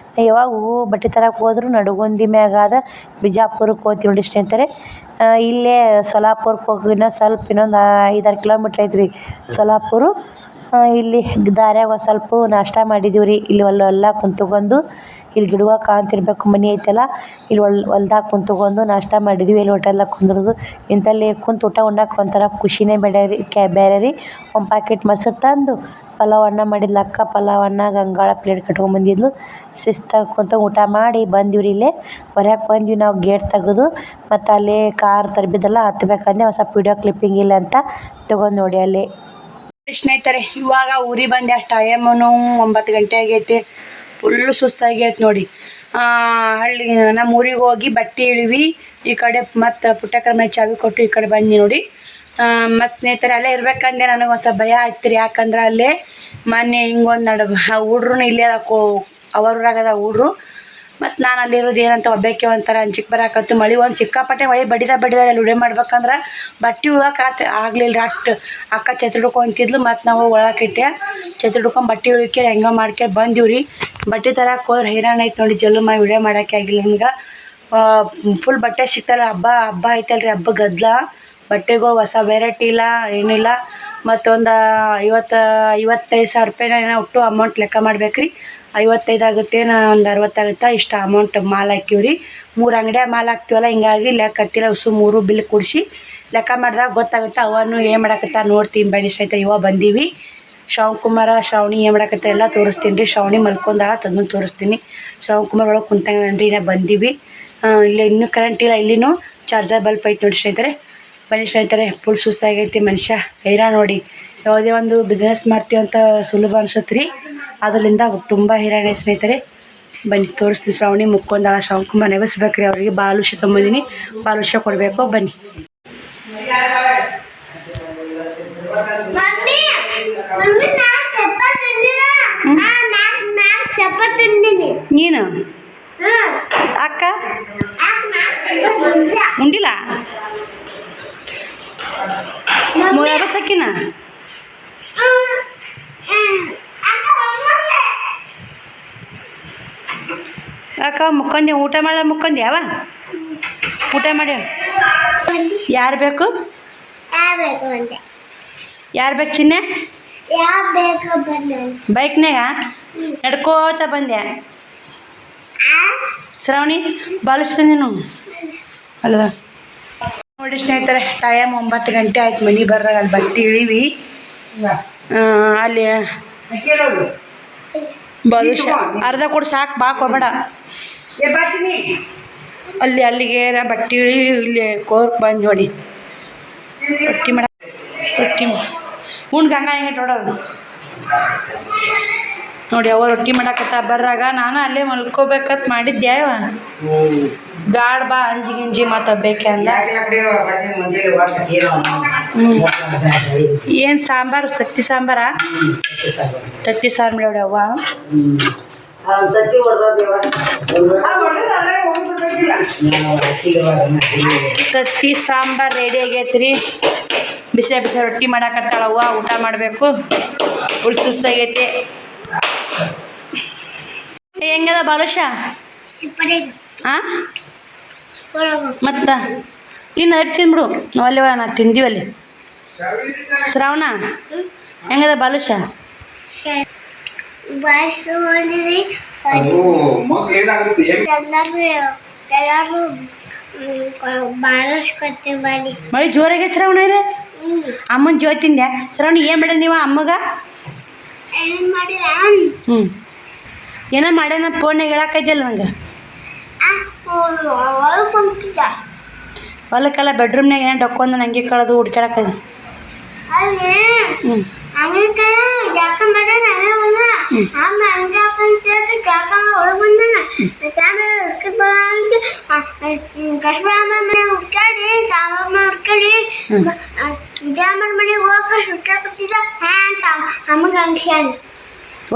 ಯಾವಾಗ ಹೂವು ಬಟ್ಟೆ ತರಕ್ಕೆ ಹೋದ್ರು ನಡುಗುಂದಿ ಮ್ಯಾಗಾದ ಬಿಜಾಪುರಕ್ಕೆ ಹೋಗ್ತೀವಿ ನೋಡಿ ಸ್ನೇಹಿತರೆ. ಇಲ್ಲೇ ಸೊಲ್ಲಾಪುರಕ್ಕೆ ಹೋಗಿ ಇನ್ನೊಂದು 5-6 ಕಿಲೋಮೀಟ್ರ್ ಐತ್ರಿ ಸೊಲ್ಲಾಪುರ. ಇಲ್ಲಿ ದಾರ್ಯಾಗ ಒಂದು ಸ್ವಲ್ಪ ನಾಷ್ಟ ಮಾಡಿದೀವಿ ರೀ. ಇಲ್ಲಿ ಹೊಲ್ದಾಗ ಕುಂತ್ಕೊಂಡು ಇಲ್ಲಿ ಗಿಡಗಳು ಕಾಣ್ತಿರ್ಬೇಕು, ಮನೆ ಐತಲ್ಲ, ಇಲ್ಲಿ ಹೊಲ್ದಾಗ ಕುಂತ್ಕೊಂಡು ನಾಷ್ಟ ಮಾಡಿದ್ವಿ. ಇಲ್ಲಿ ಹೋಟೆಲ್ದಾಗ ಕುಂದ್ರದು ಇಂಥಲ್ಲಿ ಕುಂತು ಊಟ ಉಣ್ಣಕ್ಕೆ ಒಂಥರ ಖುಷಿನೇ ಬೇರೆ ರೀ. ಒಂದು ಪ್ಯಾಕೆಟ್ ಮೊಸರು ತಂದು ಪಲಾವ್ ಅನ್ನ ಮಾಡಿದ್ಲು ಅಕ್ಕ. ಪಲಾವ್ ಅನ್ನ ಗಂಗಾಳ ಪ್ಲೇಟ್ ಕಟ್ಕೊಂಡ್ಬಂದಿದ್ಲು. ಶಿಸ್ತಾಗಿ ಕುಂತು ಊಟ ಮಾಡಿ ಬಂದಿವಿ ರೀ. ಇಲ್ಲೇ ಹೊರಗೆ ಬಂದ್ವಿ ನಾವು ಗೇಟ್ ತೆಗೆದು. ಮತ್ತು ಅಲ್ಲಿ ಕಾರ್ ತರಬಿದ್ದಲ್ಲ ಹತ್ಬೇಕಂದ್ರೆ ಒಂದು ಸ್ವಲ್ಪ ವೀಡಿಯೋ ಕ್ಲಿಪ್ಪಿಂಗ್ ಇಲ್ಲ ಅಂತ ತೊಗೊಂಡು ನೋಡಿ ಅಲ್ಲಿ ಸ್ನೇಹಿತರೆ. ಇವಾಗ ಊರಿಗೆ ಬಂದೆ. ಟೈಮೂ 9 ಗಂಟೆ ಆಗೈತಿ. ಫುಲ್ಲು ಸುಸ್ತಾಗೈತೆ ನೋಡಿ. ನಮ್ಮ ಊರಿಗೆ ಹೋಗಿ ಬಟ್ಟೆ ಇಳಿವಿ. ಈ ಕಡೆ ಮತ್ತು ಪುಟ್ಟಕ್ಕರ ಮನೆ ಚಾವಿ ಕೊಟ್ಟು ಈ ಕಡೆ ಬಂದು ನೋಡಿ. ಮತ್ತು ಸ್ನೇಹಿತರೆ ಅಲ್ಲೇ ಇರ್ಬೇಕಂದ್ರೆ ನನಗೆ ಒಂದು ಸ್ವಲ್ಪ ಭಯ ಆಯ್ತು ರೀ. ಯಾಕಂದ್ರೆ ಅಲ್ಲೇ ಮೊನ್ನೆ ಹಿಂಗೊಂದು ಹುಡ್ರು ಇಲ್ಲೇ ಅವರಾಗದ ಹುಡ್ರು. ಮತ್ತು ನಾನು ಅಲ್ಲಿರೋದು ಏನಂತ ಒಬ್ಬಕ್ಕೆ ಒಂಥರ ಅಂಜಿಕೆ ಬರಾಕತ್ತು. ಮಳೆ ಒಂದು ಸಿಕ್ಕಾಪಟ್ಟೆ ಮಳೆ ಬಡಿದ ಅಲ್ಲಿ ವಿಡಿಯೋ ಮಾಡ್ಬೇಕಂದ್ರೆ ಬಟ್ಟೆ ಉಳಕ್ಕೆ ಆಗಲಿಲ್ಲ. ಅಕ್ಕ ಛತ್ರಿ ಹಿಡ್ಕೊಂತಿದ್ಲು. ಮತ್ತು ನಾವು ಒಳಕಿಟ್ಟೆ ಛತ್ರಿ ಹಿಡ್ಕೊಂಡು ಬಟ್ಟೆ ಉಳಿಕೆ ಹೆಂಗೆ ಮಾಡ್ಕೆ ಬಂದೀವಿ ರೀ. ಬಟ್ಟೆ ತರಕ್ಕೆ ಹೋದ್ರೆ ಹೈರಾಣ ಐತೆ ನೋಡಿ. ಜಲ್ಲು ಮಾಡಿ ವಿಡಿಯೋ ಮಾಡೋಕ್ಕೆ ಆಗಿಲ್ಲ ನಮ್ಗೆ. ಫುಲ್ ಬಟ್ಟೆ ಸಿಗ್ತಲ್ಲ. ಹಬ್ಬ ಐತಲ್ಲ ರೀ. ಹಬ್ಬ ಗದ್ದಲ ಬಟ್ಟೆಗಳು ಹೊಸ ವೆರೈಟಿ ಇಲ್ಲ ಏನಿಲ್ಲ. ಮತ್ತೊಂದು 55,000 ರೂಪಾಯಿನ ಏನೋ ಒಟ್ಟು ಅಮೌಂಟ್ ಲೆಕ್ಕ ಮಾಡ್ಬೇಕು ರೀ. 55 ಆಗುತ್ತೆ, ಒಂದು 60 ಆಗುತ್ತೆ. ಇಷ್ಟು ಅಮೌಂಟ್ ಮಾಲ್ ಹಾಕಿವಿ ರೀ. 3 ಅಂಗಡಿಯಾಗ ಮಾಲ್ ಹಾಕ್ತೀವಲ್ಲ, ಹಿಂಗಾಗಿ ಲೆಕ್ಕ ಹತ್ತಿರ 3 ಬಿಲ್ ಕೂಡಿಸಿ ಲೆಕ್ಕ ಮಾಡಿದಾಗ ಗೊತ್ತಾಗುತ್ತೆ. ಅವನು ಏನು ಮಾಡಕತ್ತ ನೋಡ್ತೀನಿ ಬನ್ನಿ ಸ್ನೇಹಿತರೆ. ಇವಾಗ ಬಂದೀವಿ. ಶ್ರಾವಣಕುಮಾರ ಶ್ರಾವಣಿ ಏನು ಮಾಡಕತ್ತ ಎಲ್ಲ ತೋರಿಸ್ತೀನಿ ರೀ. ಶ್ರಾವಣಿ ಮಲ್ಕೊಂಡಾಳ, ತಂದು ತೋರಿಸ್ತೀನಿ. ಶ್ರಾವಣಕುಮಾರ್ ಒಳಗೆ ಕುಂತಂಗ್ರಿ ನಾ ಬಂದೀವಿ. ಇಲ್ಲಿ ಇನ್ನೂ ಕರೆಂಟ್ ಇಲ್ಲ. ಇಲ್ಲಿನೂ ಚಾರ್ಜರ್ ಬಲ್ಪ್ ಐತೆ ನೋಡಿ ಸ್ನೇಹಿತರೆ. ಬನ್ನಿ ಸ್ನೇಹಿತರೆ. ಫುಲ್ ಸುಸ್ತಾಗೈತಿ ಮನುಷ್ಯ. ಹೈರಾಣ ನೋಡಿ. ಯಾವುದೇ ಒಂದು ಬಿಸ್ನೆಸ್ ಮಾಡ್ತೀವಿ ಅಂತ ಸುಲಭ ಅನ್ಸುತ್ತೆ ರೀ. ಅದರಿಂದ ತುಂಬ ಹೈರಾಣ ಸ್ನೇಹಿತರೆ. ಬನ್ನಿ ತೋರಿಸ್ತೀವಿ. ಶ್ರಾವಣಿ ಮುಕ್ಕೊಂಡಾಳ. ಶ್ರಾವಣಕುಮಾರ್ ನೆನೆಸ್ಬೇಕು ರೀ. ಅವರಿಗೆ ಬಾಲುಷ ತೊಗೊಂಬಂದಿನಿ. ಬಾಲುಷ ಕೊಡಬೇಕು. ಬನ್ನಿ. ನೀನು ಅಕ್ಕ ಉಂಡಿಲ್ಲ ಸಕ್ಕಿನ ಅಕ್ಕ ಮುಕ್ಕೊಂಡೆ. ಊಟ ಮಾಡ ಮುಕ್ಕೊಂಡೆ ಯಾವ ಊಟ ಮಾಡಿ. ಯಾರು ಬೇಕು ಚಿನ್ನೆ? ಬೈಕ್ನಾಗ ನಡ್ಕೋತ ಬಂದೆ. ಶ್ರಾವಣಿ ಬಾಲಿಸ್ತೀನಿ ನೀನು ಅಲ್ಲದ ನೋಡಿ ಸ್ನೇಹಿತರೆ. ಟೈಮ್ 9 ಗಂಟೆ ಆಯ್ತು. ಮನೆ ಬರ್ರಾಗ ಅಲ್ಲಿ ಬಟ್ಟೆ ಇಳಿವಿ. ಅಲ್ಲಿ ಬಾಲುಷ ಅರ್ಧ ಕೊಡು ಸಾಕು, ಬಾ ಕೊಡಬೇಡ. ಅಲ್ಲಿಗೆ ಬಟ್ಟೆ ಇಳಿ. ಇಲ್ಲಿ ಕೋರ್ಕ್ ಬಂದು ನೋಡಿ. ರೊಟ್ಟಿ ಉಂಡು ಗಂಗ ಹೆಂಗೆ ನೋಡೋದು ನೋಡಿ. ಅವ ರೊಟ್ಟಿ ಮಾಡಾಕತ್ತ ಬರ್ರಾಗ. ನಾನು ಅಲ್ಲೇ ಮಲ್ಕೋಬೇಕಂತ ಮಾಡಿದ್ದೆ. ಗಾಡ್ ಬಾ ಅಂಜಿ ಮತ್ತು ಬೇಕೆ ಅಂದ. ಏನು ಸಾಂಬಾರು? ತತ್ತಿ ಸಾಂಬಾರ? ತತ್ತಿ ಸಾರು ನೋಡಿ ಅವ್ವ. ತತ್ತಿ ಸಾಂಬಾರು ರೆಡಿ ಆಗೈತೆ ರೀ. ಬಿಸಿ ರೊಟ್ಟಿ ಮಾಡಾಕತ್ತಾಳವ್ವ. ಊಟ ಮಾಡಬೇಕು. ಫುಲ್ ಸುಸ್ತಾಗೈತೆ. ಹೆಂಗದ ಬಾಲುಷ? ಹಾಂ ಮತ್ತು ಇನ್ನು ಅಡ್ಡು ತಿಂದ್ಬಿಡು. ಅಲ್ಲಿವ ನಾ ತಿಂದೀವಲ್ಲಿ. ಶ್ರಾವಣ ಹೆಂಗದ ಬಾಲುಷ? ಮಳೆ ಜೋರಾಗೈತೆ ಶ್ರಾವಣ ಇದೆ. ಅಮ್ಮನ ಜೋ ತಿಂದೆ. ಶ್ರಾವಣ ಏನು ಬೇಡ ನೀವು ಅಮ್ಮಗ? ಏನೋ ಮಾಡ್ಯಾನ ಫೋನ್ನಾಗ ಹೇಳಾಕೈತಿಲ್ಲ ನಂಗೆ. ಹೊಲಕ್ಕೆಲ್ಲ ಬೆಡ್ರೂಮ್ನಾಗ ಏನೋ ಡೊಕ್ಕೊಂದು ನಂಗೆ ಕಳೆದು ಹುಡ್ಕ್ಯಾಡಕ್ಕದ.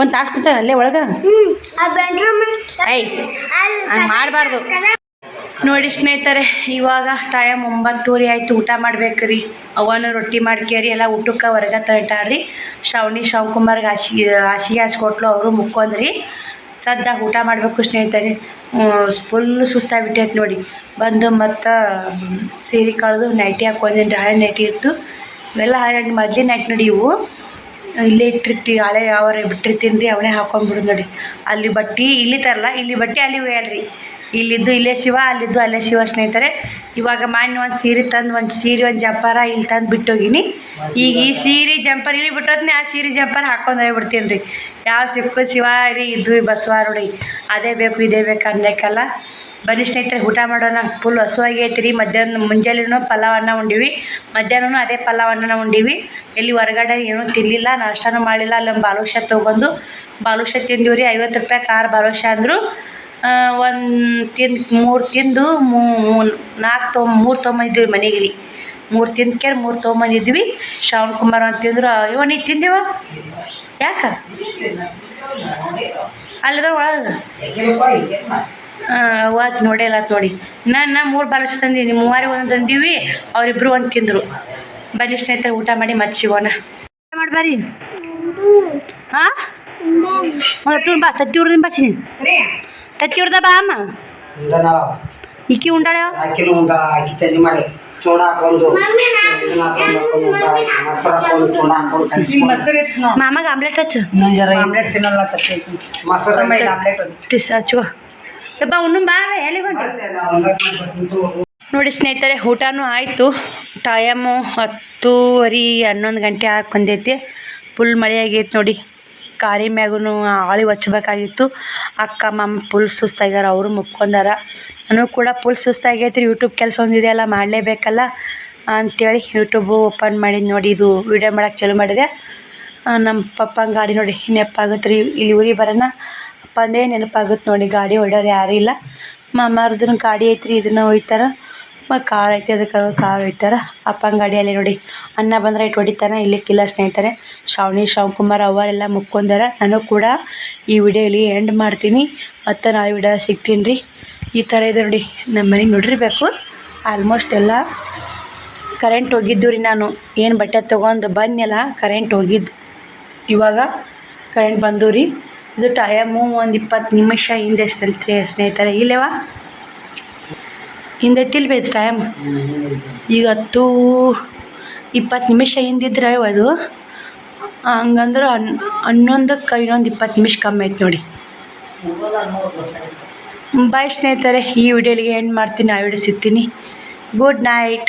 ಒಂದು ತಾಸು ಕೂತಾರ ಅಲ್ಲೇ ಒಳಗೆ. ಹಂಗೆ ಮಾಡಬಾರ್ದು. ನೋಡಿ ಸ್ನೇಹಿತರೆ, ಇವಾಗ ಟೈಮ್ 9:30 ಆಯಿತು. ಊಟ ಮಾಡ್ಬೇಕು ರೀ. ಅವನು ರೊಟ್ಟಿ ಮಾಡ್ಕೇರಿ ಎಲ್ಲ ಊಟಕ್ಕೆ ಹೊರಗೆ ತಗೊಳ್ತಾರ್ರಿ. ಶಿವಕುಮಾರ್ಗೆ ಹಾಸಿಗೆ ಹಾಸ್ಕೊಟ್ಲು, ಅವರು ಮುಕ್ಕೊಂಡ್ರಿ. ಸದ್ದ ಊಟ ಮಾಡಬೇಕು ಸ್ನೇಹಿತರೆ. ಫುಲ್ಲು ಸುಸ್ತಾಗ್ಬಿಟ್ಟೈತೆ ನೋಡಿ. ಬಂದು ಮತ್ತು ಸೀರೆ ಕಳೆದು ನೈಟಿ ಹಾಕ್ಕೊಂಡೇನಿ. ಹಳೆ ನೈಟಿ ಇತ್ತು, ಇವೆಲ್ಲ ಹಳೆ ಮೊದಲಿನ ನೈಟಿ ನೋಡಿ. ಇವು ಇಲ್ಲೇ ಇಟ್ಟಿರ್ತೀವಿ, ಹಳೆ ಅವರೇ ಬಿಟ್ಟಿರ್ತೀನಿ ರೀ, ಅವನೇ ಹಾಕ್ಕೊಂಡ್ಬಿಡು ನೋಡಿ. ಅಲ್ಲಿ ಬಟ್ಟೆ ಇಲ್ಲಿ ತರಲ್ಲ, ಇಲ್ಲಿ ಬಟ್ಟೆ ಅಲ್ಲಿ ಒಯ್ಯಲ್ರಿ. ಇಲ್ಲಿದ್ದು ಇಲ್ಲೇ ಶಿವ, ಅಲ್ಲಿದ್ದು ಅಲ್ಲೇ ಶಿವ ಸ್ನೇಹಿತರೆ. ಇವಾಗ ಒಂದು ಸೀರೆ ತಂದು, ಒಂದು ಜಂಪರ ಇಲ್ಲಿ ತಂದು ಬಿಟ್ಟೋಗಿನಿ. ಈಗ ಈ ಸೀರೆ ಜಂಪರ್ ಇಲ್ಲಿ ಬಿಟ್ಟೋದ್ನಿ, ಆ ಸೀರೆ ಜಂಪರ್ ಹಾಕ್ಕೊಂಡು ಹೋಗ್ಬಿಡ್ತೀನಿ ರೀ. ಯಾವ ಸಿಕ್ಕು ಶಿವ ರೀ, ಇದು ಬಸವ ನೋಡಿ, ಅದೇ ಬೇಕು ಇದೇ ಬೇಕು ಅನ್ನೋಕ್ಕಲ್ಲ. ಬನ್ನಿ ಸ್ನೇಹಿತರೆ, ಊಟ ಮಾಡೋಣ. ಫುಲ್ ಹಸುವಾಗಿ ಐತಿ ರೀ. ಮುಂಜಾನೆನೂ ಪಲಾವ್ ಅನ್ನ ಉಂಡಿವಿ, ಮಧ್ಯಾಹ್ನನೂ ಅದೇ ಪಲಾವ್ ಅನ್ನ ಉಂಡಿವಿ. ಎಲ್ಲಿ ಹೊರಗಡೆ ಏನೂ ತಿನ್ನಲಿಲ್ಲ, ನಾಷ್ಟನೂ ಮಾಡಲಿಲ್ಲ. ಅಲ್ಲೊಂದು ಬಾಲುಷ ತೊಗೊಂಡು ಬಾಲುಷ ತಿಂದಿವಿ ರೀ. 50 ರೂಪಾಯಿ ಕಾರ್ ಬಾಲುಷ ಅಂದರು. ಮೂರು ತಿಂದು 3 ತೊಗೊಂಬಂದಿದ್ವಿ ಮನೆಗೆ ರೀ. 3 ತಿಂದ್ಕೆ 3 ತೊಗೊಂಬಂದಿದ್ವಿ. ಶಿವಕುಮಾರ್ ಅಂತ ತಿಂದ್ರು. ಇವ ನೀ ತಿಂದಿವ ಯಾಕೆ ಅಲ್ಲದ ಒಳಗೆ ಅವತ್ತು ನೋಡಿಲ್ಲ ನೋಡಿ. ನಾನು 3 ಬಾಲುಷ ತಂದೀನಿ, 3 ಒಂದು ತಂದೀವಿ, ಅವರಿಬ್ಬರು ಒಂದು ತಿಂದರು. ಬನ್ನಿ ಸ್ನೇಹಿತರೆ, ಊಟ ಮಾಡಿ ಮತ್ತೆ ಸಿಗೋಣ. ಮಾಡ್ಬಾರಿ ಹಾಂ ಬಾ, ತತ್ತಿ ಹುಡ್ದಿನ ಬಾಸಿನಿ, ತತ್ತಿ ಹುಡ್ದ ಬಾ ಅಮ್ಮ. ಇಕ್ಕಿ ಉಂಡಾಳ ಮಾಮಾಗ ಆಮ್ಲೆಟ್ ಹಚ್ಚು. ಹಚ್ಚುವ ಬಾ, ಉಣ್ಣು ಬಾ. ಎಲ್ಲಿ ಬಂದು ನೋಡಿ ಸ್ನೇಹಿತರೆ, ಊಟನೂ ಆಯಿತು. ಟೈಮು 10:30 11 ಗಂಟೆ ಆಗಿ ಬಂದೈತಿ. ಫುಲ್ ಮಳೆ ಆಗೈತೆ ನೋಡಿ. ಕಾರಿ ಮ್ಯಾಗೂ ಆಳಿ ಹಚ್ಬೇಕಾಗಿತ್ತು. ಅಕ್ಕ ಮಾಮ ಫುಲ್ ಸುಸ್ತಾಗ್ಯಾರ, ಅವರು ಮುಕ್ಕೊಂಡಾರ. ನನಗೂ ಕೂಡ ಫುಲ್ ಸುಸ್ತಾಗೈತ್ರಿ. ಯೂಟ್ಯೂಬ್ ಕೆಲಸ ಒಂದಿದೆಯಲ್ಲ, ಮಾಡಲೇಬೇಕಲ್ಲ ಅಂಥೇಳಿ ಯೂಟ್ಯೂಬು ಓಪನ್ ಮಾಡಿದ್ದು ನೋಡಿ. ಇದು ವೀಡಿಯೋ ಮಾಡೋಕ್ಕೆ ಚಾಲು ಮಾಡಿದೆ. ನಮ್ಮ ಪಪ್ಪನ ಗಾಡಿ ನೋಡಿ ನೆನಪಾಗುತ್ತೆ ರೀ. ಇಲ್ಲಿ ಊರಿಗೆ ಬರೋಣ ಅಪ್ಪಂದೇ ನೆನಪಾಗುತ್ತೆ ನೋಡಿ. ಗಾಡಿ ಹೊಡ್ಯೋರು ಯಾರೂ ಇಲ್ಲ. ಮಾಮಾರ್ದನ್ನ ಗಾಡಿ ಐತ್ರಿ, ಇದನ್ನು ಒಯ್ತಾರೆ. ಮತ್ತು ಕಾರ್ ಐತಿ, ಅದಕ್ಕೆ ಕಾರ್ ಒಯ್ತಾರೆ. ಅಪ್ಪನ ಗಾಡಿಯಲ್ಲಿ ನೋಡಿ. ಅನ್ನ ಬಂದರೆ ಇಟ್ಟು ಹೊಡಿತಾನೆ, ಇಲ್ಲಿಕ್ಕಿಲ್ಲ ಸ್ನೇಹಿತರೆ. ಶಿವಕುಮಾರ್ ಅವರೆಲ್ಲ ಮುಕ್ಕೊಂಡಾರ. ನಾನು ಕೂಡ ಈ ವಿಡಿಯೋಲಿ ಎಂಡ್ ಮಾಡ್ತೀನಿ. ಮತ್ತು ನಾಳೆ ವಿಡಿಯೋ ಸಿಗ್ತೀನಿ ರೀ. ಈ ಥರ ಇದೆ ನೋಡಿ ನಮ್ಮ ಮನೆಗೆ. ನೋಡಿರ್ಬೇಕು ಆಲ್ಮೋಸ್ಟ್ ಎಲ್ಲ ಕರೆಂಟ್ ಹೋಗಿದ್ದು ರೀ. ನಾನು ಏನು ಬಟ್ಟೆ ತೊಗೊಂಡು ಬಂದೆಲ್ಲ ಕರೆಂಟ್ ಹೋಗಿದ್ದು. ಇವಾಗ ಕರೆಂಟ್ ಬಂದು ರೀ. ಇದು ಟೈಮು ಒಂದು 20 ನಿಮಿಷ ಹಿಂದೆ ಸ್ನೇಹಿತರೆ. ಇಲ್ಲೇವಾ ಹಿಂದೈತಿಲ್ ಬೇಕು ಟೈಮ್. ಈಗ 10-20 ನಿಮಿಷ ಹಿಂದಿದ್ರೆ ಅದು. ಹಂಗಂದ್ರೆ 11ಕ್ಕೆ ಇನ್ನೊಂದು 20 ನಿಮಿಷ ಕಮ್ಮಿ ಐತೆ ನೋಡಿ. ಬಾಯ್ ಸ್ನೇಹಿತರೆ, ಈ ವಿಡಿಯೋಲಿಗೆ ಎಂಡ್ ಮಾಡ್ತೀನಿ. ಆ ವಿಡಿಯೋ ಸಿಗ್ತೀನಿ. Good night.